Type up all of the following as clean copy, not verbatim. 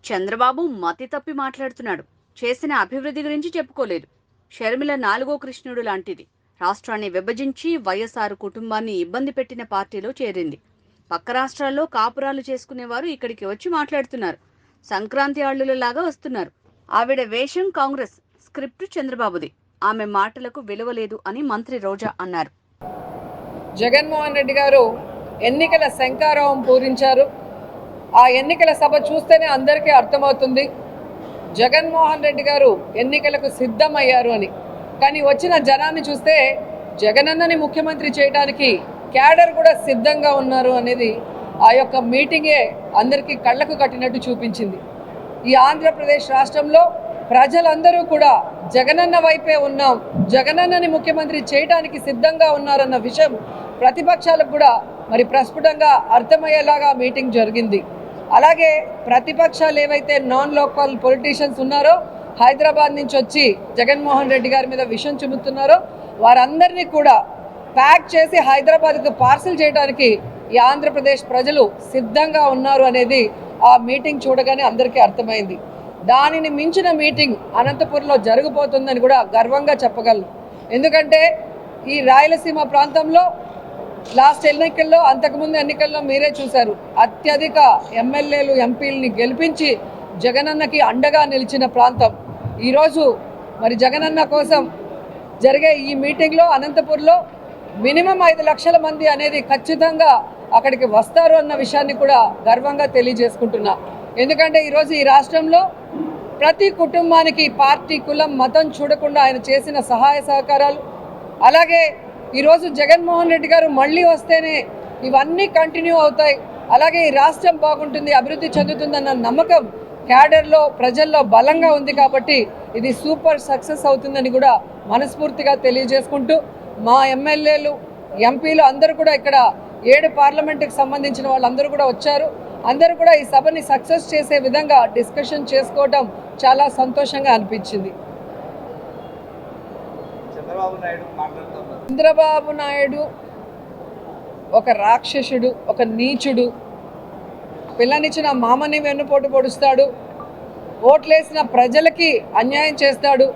చంద్రబాబు మతి తప్పి మాట్లాడుతున్నాడు. చేసిన అభివృద్ధి గురించి చెప్పుకోలేదు. షర్మిల నాలుగో కృష్ణుడు లాంటిది. రాష్ట్రాన్ని విభజించి వైఎస్ఆర్ కుటుంబాన్ని ఇబ్బంది పెట్టిన పార్టీలో చేరింది. పక్క రాష్ట్రాల్లో కాపురాలు చేసుకునేవారు ఇక్కడికి వచ్చి మాట్లాడుతున్నారు. సంక్రాంతి ఆళ్లులలాగా వస్తున్నారు. ఆవిడ వేషం కాంగ్రెస్, స్క్రిప్ట్ చంద్రబాబుది. ఆమె మాటలకు విలువ లేదు అని మంత్రి రోజా అన్నారు. జగన్మోహన్ రెడ్డి గారు ఎన్నికల శంఖారావం పూరించారు. ఆ ఎన్నికల సభ చూస్తేనే అందరికీ అర్థమవుతుంది జగన్మోహన్ రెడ్డి గారు ఎన్నికలకు సిద్ధమయ్యారు అని. కానీ వచ్చిన జనాన్ని చూస్తే జగనన్నని ముఖ్యమంత్రి చేయడానికి క్యాడర్ కూడా సిద్ధంగా ఉన్నారు అనేది ఆ యొక్క మీటింగే అందరికీ కళ్ళకు కట్టినట్టు చూపించింది. ఈ ఆంధ్రప్రదేశ్ రాష్ట్రంలో ప్రజలందరూ కూడా జగనన్న వైపే ఉన్నాం, జగనన్నని ముఖ్యమంత్రి చేయడానికి సిద్ధంగా ఉన్నారన్న విషయం ప్రతిపక్షాలకు కూడా మరి ప్రస్ఫుటంగా అర్థమయ్యేలాగా మీటింగ్ జరిగింది. అలాగే ప్రతిపక్షాలు ఏవైతే నాన్ లోకల్ పొలిటీషియన్స్ ఉన్నారో, హైదరాబాద్ నుంచి వచ్చి జగన్మోహన్ రెడ్డి గారి మీద విషం చిమ్ముతున్నారో వారందరినీ కూడా ప్యాక్ చేసి హైదరాబాద్కు పార్సిల్ చేయడానికి ఈ ఆంధ్రప్రదేశ్ ప్రజలు సిద్ధంగా ఉన్నారు అనేది ఆ మీటింగ్ చూడగానే అందరికీ అర్థమైంది. దానిని మించిన మీటింగ్ అనంతపురంలో జరగబోతుందని కూడా గర్వంగా చెప్పగలను. ఎందుకంటే ఈ రాయలసీమ ప్రాంతంలో లాస్ట్ ఎన్నికల్లో, అంతకుముందు ఎన్నికల్లో మీరే చూశారు, అత్యధిక ఎమ్మెల్యేలు ఎంపీలని గెలిపించి జగనన్నకి అండగా నిలిచిన ప్రాంతం. ఈరోజు మరి జగనన్న కోసం జరిగే ఈ మీటింగ్లో అనంతపూర్లో మినిమం 5 లక్షల మంది అనేది ఖచ్చితంగా అక్కడికి వస్తారు అన్న విషయాన్ని కూడా గర్వంగా తెలియజేసుకుంటున్నా. ఎందుకంటే ఈరోజు ఈ రాష్ట్రంలో ప్రతి కుటుంబానికి పార్టీ, కులం, మతం చూడకుండా ఆయన చేసిన సహాయ సహకారాలు, అలాగే ఈరోజు జగన్మోహన్ రెడ్డి గారు మళ్ళీ వస్తేనే ఇవన్నీ కంటిన్యూ అవుతాయి, అలాగే ఈ రాష్ట్రం బాగుంటుంది, అభివృద్ధి చెందుతుందన్న నమ్మకం క్యాడర్లో, ప్రజల్లో బలంగా ఉంది. కాబట్టి ఇది సూపర్ సక్సెస్ అవుతుందని కూడా మనస్ఫూర్తిగా తెలియజేసుకుంటూ, మా ఎమ్మెల్యేలు, ఎంపీలు అందరూ కూడా ఇక్కడ 7 పార్లమెంటుకు సంబంధించిన వాళ్ళందరూ కూడా వచ్చారు. అందరూ కూడా ఈ సభని సక్సెస్ చేసే విధంగా డిస్కషన్ చేసుకోవడం చాలా సంతోషంగా అనిపించింది. చంద్రబాబు నాయుడు ఒక రాక్షసుడు, ఒక నీచుడు. పిల్లనిచ్చిన మామని వెన్నుపోటు పొడుస్తాడు, ఓట్లేసిన ప్రజలకి అన్యాయం చేస్తాడు.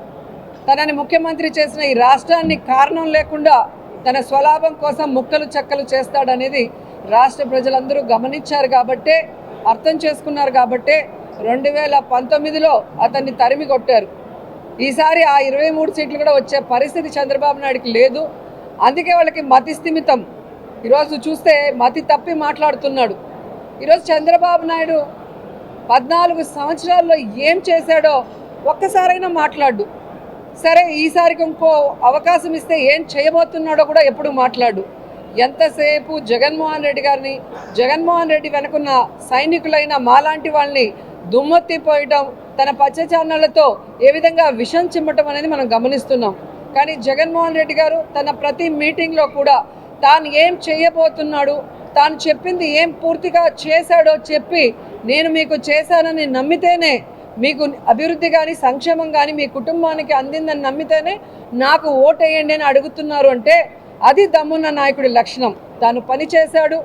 తనని ముఖ్యమంత్రి చేసిన ఈ రాష్ట్రాన్ని కారణం లేకుండా తన స్వలాభం కోసం ముక్కలు చెక్కలు చేస్తాడనేది రాష్ట్ర ప్రజలందరూ గమనించారు కాబట్టే, అర్థం చేసుకున్నారు కాబట్టే 2019లో అతన్ని తరిమి కొట్టారు. ఈసారి ఆ 23 సీట్లు కూడా వచ్చే పరిస్థితి చంద్రబాబు నాయుడికి లేదు. అందుకే వాళ్ళకి మతి స్థిమితం. ఈరోజు చూస్తే మతి తప్పి మాట్లాడుతున్నాడు. ఈరోజు చంద్రబాబు నాయుడు 14 సంవత్సరాల్లో ఏం చేశాడో ఒక్కసారైనా మాట్లాడు. సరే, ఈసారికి ఇంకో అవకాశం ఇస్తే ఏం చేయబోతున్నాడో కూడా ఎప్పుడు మాట్లాడు. ఎంతసేపు జగన్మోహన్ రెడ్డి గారిని, జగన్మోహన్ రెడ్డి వెనుకున్న సైనికులైన మాలాంటి వాళ్ళని దుమ్మెత్తిపోయటం, తన పచ్చ ఛానళ్లతో ఏ విధంగా విషం చిమ్మటం అనేది మనం గమనిస్తున్నాం. కానీ జగన్మోహన్ రెడ్డి గారు తన ప్రతి మీటింగ్లో కూడా తాను ఏం చేయబోతున్నాడు, తాను చెప్పింది ఏం పూర్తిగా చేశాడో చెప్పి, నేను మీకు చేశానని నమ్మితేనే, మీకు అభివృద్ధి కానీ సంక్షేమం కానీ మీ కుటుంబానికి అందిందని నమ్మితేనే నాకు ఓటేయండి అని అడుగుతున్నారు అంటే అది దమ్మున్న నాయకుడి లక్షణం. తాను పని చేశాడు,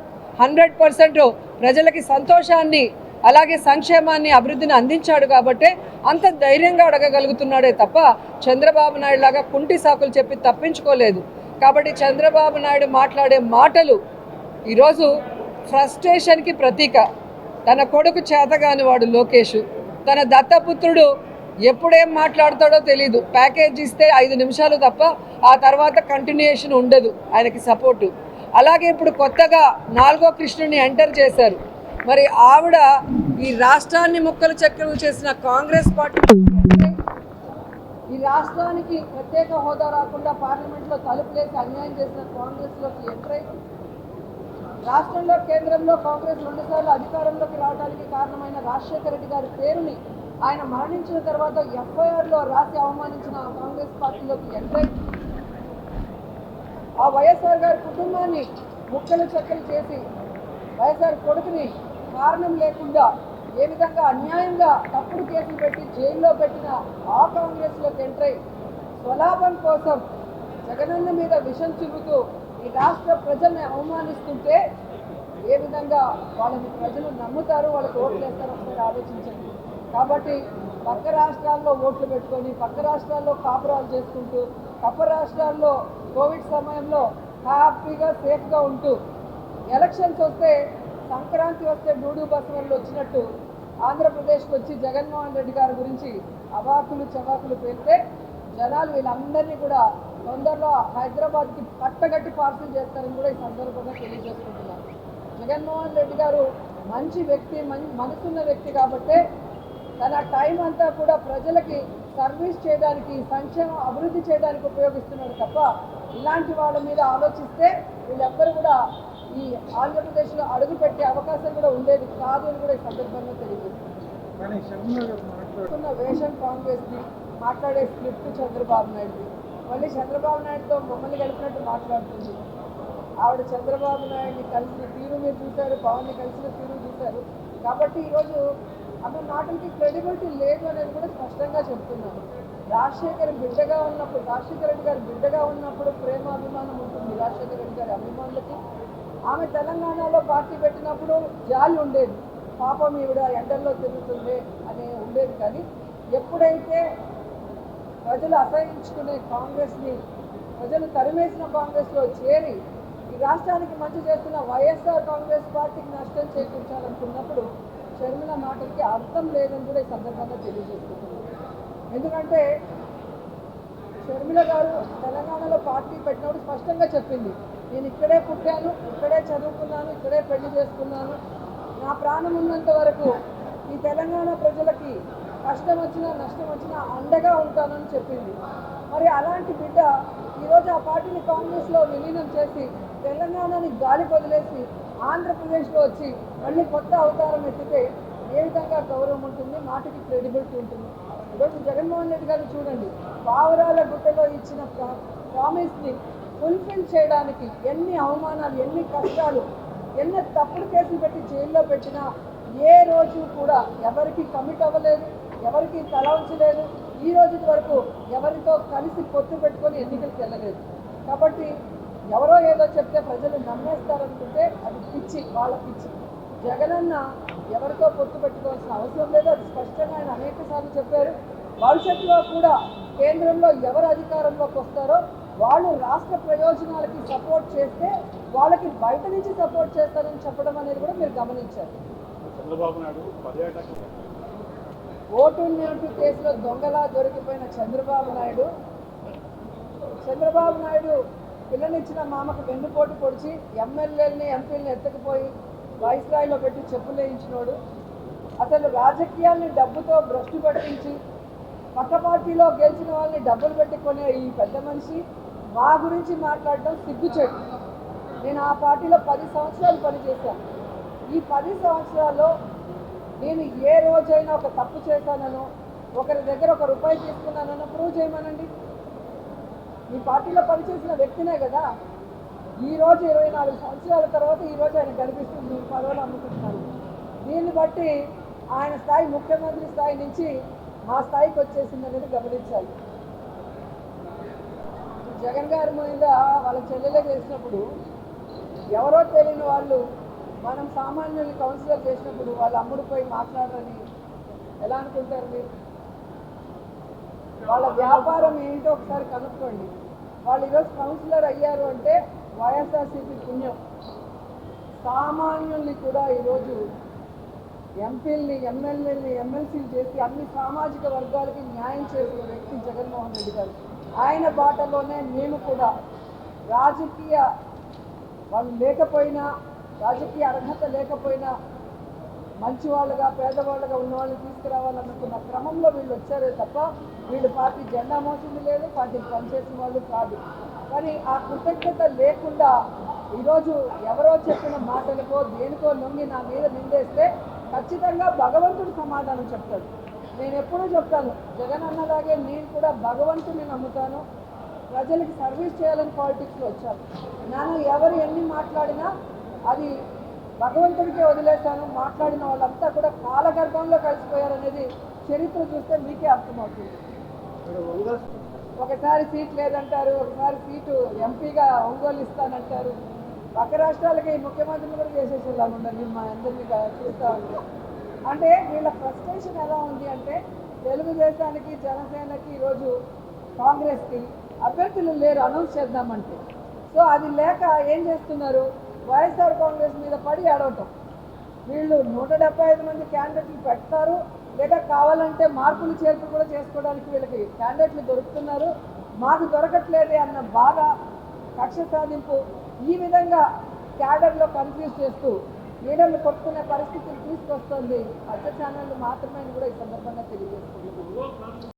100% ప్రజలకి సంతోషాన్ని, అలాగే సంక్షేమాన్ని, అభివృద్ధిని అందించాడు కాబట్టి అంత ధైర్యంగా అడగగలుగుతున్నాడే తప్ప చంద్రబాబు నాయుడు లాగా కుంటి సాకులు చెప్పి తప్పించుకోలేదు. కాబట్టి చంద్రబాబు నాయుడు మాట్లాడే మాటలు ఈరోజు ఫ్రస్ట్రేషన్కి ప్రతీక. తన కొడుకు చేతగాని వాడు లోకేష్, తన దత్తపుత్రుడు ఎప్పుడేం మాట్లాడతాడో తెలీదు. ప్యాకేజ్ ఇస్తే 5 నిమిషాలు తప్ప ఆ తర్వాత కంటిన్యూయేషన్ ఉండదు ఆయనకి సపోర్టు. అలాగే ఇప్పుడు కొత్తగా 4వ కృష్ణుడిని ఎంటర్ చేశారు. మరి ఆవిడ ఈ రాష్ట్రాన్ని ముక్కలు చెక్కలు చేసిన కాంగ్రెస్ పార్టీ, ఈ రాష్ట్రానికి ప్రత్యేక హోదా రాకుండా పార్లమెంట్లో తలుపులేసి అన్యాయం చేసిన కాంగ్రెస్లోకి ఎంటర్ అయి, రాష్ట్రంలో, కేంద్రంలో కాంగ్రెస్ 2 సార్లు అధికారంలోకి రావడానికి కారణమైన రాజశేఖర రెడ్డి గారి పేరుని ఆయన మరణించిన తర్వాత FIRలో రాసి అవమానించిన కాంగ్రెస్ పార్టీలోకి ఎంటర్ అయి, ఆ వైఎస్ఆర్ గారి కుటుంబాన్ని ముక్కలు చెక్కలు చేసి వైఎస్ఆర్ కొడుకుని కారణం లేకుండా ఏ విధంగా అన్యాయంగా తప్పుడు కేసులు పెట్టి జైల్లో పెట్టిన ఆ కాంగ్రెస్లోకి ఎంటర్ అయి స్వలాభం కోసం జగనన్న మీద విషం చిమ్ముతూ ఈ రాష్ట్ర ప్రజల్ని అవమానిస్తుంటే ఏ విధంగా వాళ్ళని ప్రజలు నమ్ముతారు, వాళ్ళకి ఓట్లు వేస్తారో ఒకసారి ఆలోచించండి. కాబట్టి పక్క రాష్ట్రాల్లో ఓట్లు పెట్టుకొని పక్క రాష్ట్రాల్లో కాపురాలు చేసుకుంటూ పక్క రాష్ట్రాల్లో కోవిడ్ సమయంలో హ్యాపీగా సేఫ్గా ఉంటూ ఎలక్షన్స్ వస్తే సంక్రాంతి వస్తే డూడు బస్సులు వచ్చినట్టు ఆంధ్రప్రదేశ్కి వచ్చి జగన్మోహన్ రెడ్డి గారి గురించి అవాకులు చవాకులు పేలితే జనాలు వీళ్ళందరినీ కూడా తొందరలో హైదరాబాద్కి పట్టగట్టి పార్సల్ చేస్తారని కూడా ఈ సందర్భంగా తెలియజేసుకుంటున్నాను. జగన్మోహన్ రెడ్డి గారు మంచి వ్యక్తి, మనసున్న వ్యక్తి కాబట్టే తన టైం అంతా కూడా ప్రజలకి సర్వీస్ చేయడానికి, సంక్షేమ అభివృద్ధి చేయడానికి ఉపయోగిస్తున్నాడు తప్ప ఇలాంటి వాళ్ళ మీద ఆలోచిస్తే వీళ్ళెవ్వరూ కూడా ఈ ఆంధ్రప్రదేశ్లో అడుగు పెట్టే అవకాశం కూడా ఉండేది కాదు అని కూడా ఈ సందర్భంగా తెలియజేస్తున్న వేషన్ కాంగ్రెస్ని మాట్లాడే స్క్రిప్ట్ చంద్రబాబు నాయుడు, మళ్ళీ చంద్రబాబు నాయుడుతో మమ్మల్ని కలిపినట్టు మాట్లాడుతుంది. ఆవిడ చంద్రబాబు నాయుడిని కలిసిన తీరు మీరు చూశారు, పవన్ని కలిసిన తీరు చూశారు. కాబట్టి ఈరోజు ఆమె మాటలకి క్రెడిబిలిటీ లేదు అనేది కూడా స్పష్టంగా చెప్తున్నాను. రాజశేఖర్ బిడ్డగా ఉన్నప్పుడు, రాజశేఖర రెడ్డి గారు బిడ్డగా ఉన్నప్పుడు ప్రేమ అభిమానం ఉంటుంది రాజశేఖర రెడ్డి గారి అభిమానులకి. ఆమె తెలంగాణలో పార్టీ పెట్టినప్పుడు జాలి ఉండేది, పాపం ఈవిడ ఎండల్లో తిరుగుతుంది అని ఉండేది. కానీ ఎప్పుడైతే ప్రజలు అసహించుకునే కాంగ్రెస్ని, ప్రజలు తరిమేసిన కాంగ్రెస్లో చేరి ఈ రాష్ట్రానికి మంచి చేస్తున్న వైఎస్ఆర్ కాంగ్రెస్ పార్టీకి నష్టం చేకూర్చాలనుకున్నప్పుడు షర్మిల మాటలకి అర్థం లేదని కూడా ఈ సందర్భంగా తెలియజేసుకుంటున్నాను. ఎందుకంటే షర్మిల గారు తెలంగాణలో పార్టీ పెట్టినప్పుడు స్పష్టంగా చెప్పింది, నేను ఇక్కడే పుట్టాను, ఇక్కడే చదువుకున్నాను, ఇక్కడే పెళ్లి చేసుకున్నాను, నా ప్రాణం ఉన్నంత వరకు ఈ తెలంగాణ ప్రజలకి కష్టం వచ్చినా నష్టం వచ్చినా అండగా ఉంటానని చెప్పింది. మరి అలాంటి బిడ్డ ఈరోజు ఆ పార్టీని కాంగ్రెస్లో విలీనం చేసి తెలంగాణని గాలి వదిలేసి ఆంధ్రప్రదేశ్లో వచ్చి మళ్ళీ కొత్త అవతారం ఎత్తితే ఏ విధంగా గౌరవం ఉంటుంది, మాటకి క్రెడిబిలిటీ ఉంటుంది. ఈరోజు జగన్మోహన్ రెడ్డి గారు చూడండి, పావురాల గుట్టలో ఇచ్చిన ప్రామిస్ని ఫుల్ఫిల్ చేయడానికి ఎన్ని అవమానాలు, ఎన్ని కష్టాలు, ఎన్ని తప్పుడు కేసులు పెట్టి జైల్లో పెట్టినా ఏ రోజు కూడా ఎవరికి కమిట్ అవ్వలేదు, ఎవరికి తల ఉంచలేదు. ఈ రోజు వరకు ఎవరితో కలిసి పొత్తు పెట్టుకొని ఎన్నికలకు వెళ్ళలేదు. కాబట్టి ఎవరో ఏదో చెప్తే ప్రజలు నమ్మేస్తారనుకుంటే అది పిచ్చి, వాళ్ళ పిచ్చి. జగనన్న ఎవరితో పొత్తు పెట్టుకోవాల్సిన అవసరం లేదు, అది స్పష్టంగా ఆయన అనేక సార్లు చెప్పారు. భవిష్యత్తులో కూడా కేంద్రంలో ఎవరు అధికారంలోకి వస్తారో వాళ్ళు రాష్ట్ర ప్రయోజనాలకి సపోర్ట్ చేస్తే వాళ్ళకి బయట నుంచి సపోర్ట్ చేస్తారని చెప్పడం అనేది కూడా మీరు గమనించారు. చంద్రబాబు నాయుడు ఓటు నోటు కేసులో దొంగలా దొరికిపోయిన చంద్రబాబు నాయుడు పిల్లనిచ్చిన మామకు వెన్నుపోటు పొడిచి ఎమ్మెల్యేలని ఎంపీలని ఎత్తకపోయి వైస్రాయిలో పెట్టి చెప్పులు వేయించినోడు. అసలు రాజకీయాల్ని డబ్బుతో భ్రష్టు పట్టించి పక్క పార్టీలో గెలిచిన వాళ్ళని డబ్బులు పెట్టుకునే ఈ పెద్ద మనిషి మా గురించి మాట్లాడడం సిగ్గుచేటు. నేను ఆ పార్టీలో 10 సంవత్సరాలు పనిచేశాను. ఈ 10 సంవత్సరాల్లో నేను ఏ రోజైనా ఒక తప్పు చేశానో, ఒకరి దగ్గర ₹1 తీసుకున్నానో ప్రూవ్ చేయమనండి. ఈ పార్టీలో పనిచేసిన వ్యక్తినే కదా. ఈరోజు 24 సంవత్సరాల తర్వాత ఈరోజు ఆయన కనిపిస్తుంది, పదవులు అమ్ముకుంటున్నారు. దీన్ని బట్టి ఆయన స్థాయి ముఖ్యమంత్రి స్థాయి నుంచి మా స్థాయికి వచ్చేసింది అనేది గమనించాలి. జగన్ గారి మీద వాళ్ళ చెల్లెలే చేసినప్పుడు ఎవరో తెలియని వాళ్ళు మనం సామాన్యుల్ని కౌన్సిలర్ చేసినప్పుడు వాళ్ళ అమ్ముడిపోయి మాట్లాడరని ఎలా అనుకుంటారు మీరు? వాళ్ళ వ్యాపారం ఏంటో ఒకసారి కనుక్కోండి. వాళ్ళు ఈరోజు కౌన్సిలర్ అయ్యారు అంటే వైఎస్ఆర్సీపీ పుణ్యం. సామాన్యుల్ని కూడా ఈరోజు ఎంపీల్ని, ఎమ్మెల్యేలని, ఎమ్మెల్సీలు చేసి అన్ని సామాజిక వర్గాలకి న్యాయం చేసిన వ్యక్తి జగన్మోహన్ రెడ్డి గారు. ఆయన బాటలోనే మేము కూడా రాజకీయ వాళ్ళు లేకపోయినా, రాజకీయ అర్హత లేకపోయినా మంచి వాళ్ళుగా, పేదవాళ్ళుగా ఉన్న వాళ్ళని తీసుకురావాలనుకున్న క్రమంలో వీళ్ళు వచ్చారే తప్ప వీళ్ళు పార్టీ జెండా మోసింది లేదు, పార్టీకి పనిచేసిన వాళ్ళు కాదు. కానీ ఆ కృతజ్ఞత లేకుండా ఈరోజు ఎవరో చెప్పిన మాటలకో దేనికో లొంగి నా మీద నిందేస్తే ఖచ్చితంగా భగవంతుడు సమాధానం చెప్తాడు. నేను ఎప్పుడూ చెప్తాను, జగన్ అన్నలాగే నేను కూడా భగవంతుని నమ్ముతాను. ప్రజలకి సర్వీస్ చేయాలని పాలిటిక్స్లో వచ్చాను. నేను ఎవరు ఎన్ని మాట్లాడినా అది భగవంతుడికే వదిలేస్తాను. మాట్లాడిన వాళ్ళంతా కూడా కాలగర్భంలో కలిసిపోయారనేది చరిత్ర చూస్తే మీకే అర్థమవుతుంది. ఒకసారి సీట్ లేదంటారు, ఒకసారి సీటు ఎంపీగా ఒంగోలు ఇస్తానంటారు. పక్క రాష్ట్రాలకి ముఖ్యమంత్రిని కూడా చేసేసేలాగా ఉండండి మా అందరినీ చూస్తూ ఉంటాం. అంటే వీళ్ళ ఫ్రస్ట్రేషన్ ఎలా ఉంది అంటే తెలుగుదేశానికి జనసేనకి ఈరోజు కాంగ్రెస్కి అభ్యర్థులు లేరు అనౌన్స్ చేద్దామంటే. సో అది లేక ఏం చేస్తున్నారు, వైఎస్ఆర్ కాంగ్రెస్ మీద పడి ఆడవటం. వీళ్ళు 175 మంది క్యాండిడేట్లు పెడతారు, లేదా కావాలంటే మార్పులు చేర్పులు కూడా చేసుకోవడానికి వీళ్ళకి క్యాండిడేట్లు దొరుకుతున్నారు, మాకు దొరకట్లేదే అన్న బాధ, కక్ష సాధింపు, ఈ విధంగా క్యాడర్లో కన్ఫ్యూజ్ చేస్తూ లీడర్లు కొట్టుకునే పరిస్థితిని తీసుకొస్తుంది మధ్య ఛానళ్ళు మాత్రమే అని కూడా ఈ సందర్భంగా తెలియజేస్తున్నాను.